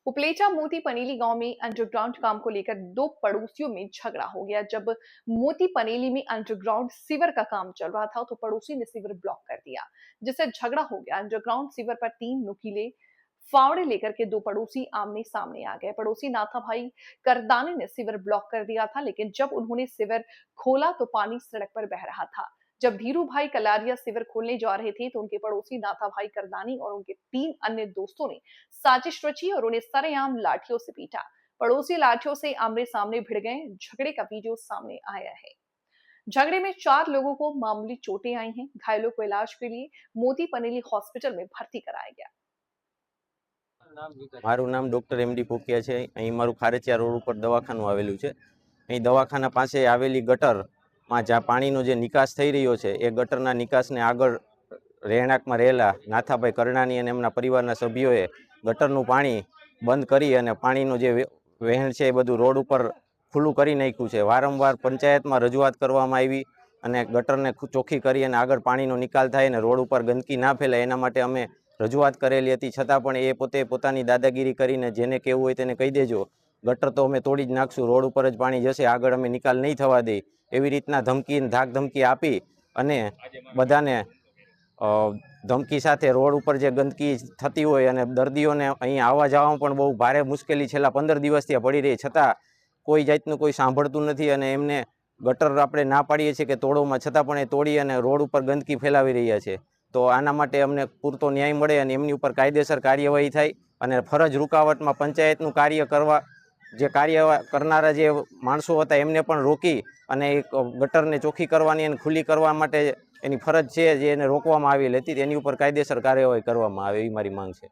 उपलेटा मोती पनेली गांव में अंडरग्राउंड काम को लेकर दो पड़ोसियों में झगड़ा हो गया। जब मोती पनेली में अंडरग्राउंड सीवर का काम चल रहा था तो पड़ोसी ने सीवर ब्लॉक कर दिया, जिससे झगड़ा हो गया। अंडरग्राउंड सीवर पर तीन नुकीले फावड़े लेकर के दो पड़ोसी आमने सामने आ गए। पड़ोसी नाथा भाई करदाने ने सीवर ब्लॉक कर दिया था, लेकिन जब उन्होंने सीवर खोला तो पानी सड़क पर बह रहा था। जब धीरू भाई कलारिया सिवर खोलने जा रहे थे तो उनके पड़ोसी नाथा भाई करदानी और उनके तीन अन्य दोस्तों ने साजिश रची और उन्हें सरेआम लाठियों से पीटा। पड़ोसी लाठियों से आमने सामने भिड़ गए। झगड़े का वीडियो सामने आया है। झगड़े में 4 लोगों को मामूली चोटें आई हैं। घायलों को इलाज के लिए मोती पनेली हॉस्पिटल में भर्ती कराया गया। मारू नाम डॉक्टर एमडी पोकिया है। अहीं मारू खारेचिया रोड पर दवाखानु आवेलू है। अहीं दवाखाना पासे आवेली गटर में ज्यां पाणीनो जे निकास थई रह्यो छे ए गटरना निकासने आगळ રહેણાંકમાં રહેલા નાથાભાઈ કરણાની અને એમના પરિવારના સભ્યોએ ગટરનું પાણી બંધ કરી અને પાણીનું જે વહેણ છે એ બધું રોડ ઉપર ખુલ્લું કરી નાખ્યું છે। વારંવાર પંચાયતમાં રજૂઆત કરવામાં આવી અને ગટરને ચોખ્ખી કરી અને આગળ પાણીનો નિકાલ થાય અને રોડ ઉપર ગંદકી ના ફેલાય એના માટે અમે રજૂઆત કરેલી હતી। છતાં પણ એ પોતે પોતાની દાદાગીરી કરીને જેને કહેવું હોય તેને કહી દેજો, ગટર તો અમે તોડી જ નાખશું, રોડ ઉપર જ પાણી જશે, આગળ અમે નિકાલ નહીં થવા દઈ, એવી રીતના ધમકી ધાક ધમકી આપી અને બધાને ધમકી સાથે રોડ ઉપર જે ગંદકી થતી હોય અને દર્દીઓને અહીં આવવા જવામાં પણ બહુ ભારે મુશ્કેલી છેલ્લા 15 દિવસથી પડી રહી, છતાં કોઈ જાતનું કોઈ સાંભળતું નથી અને એમને ગટર આપણે ના પાડીએ છીએ કે તોડોમાં, છતાં પણ એ તોડી અને રોડ ઉપર ગંદકી ફેલાવી રહ્યા છે। તો આના માટે અમને પૂરતો ન્યાય મળે અને એમની ઉપર કાયદેસર કાર્યવાહી થાય અને ફરજ રૂકાવટમાં પંચાયતનું કાર્ય કરવા જે કાર્ય કરનારા જે માણસો હતા એમને પણ રોકી અને એક ગટરને ચોખ્ખી કરવાની અને ખુલ્લી કરવા માટે એની ફરજ છે જે એને રોકવામાં આવેલી હતી, તેની ઉપર કાયદેસર કાર્યવાહી કરવામાં આવે એવી મારી માંગ છે।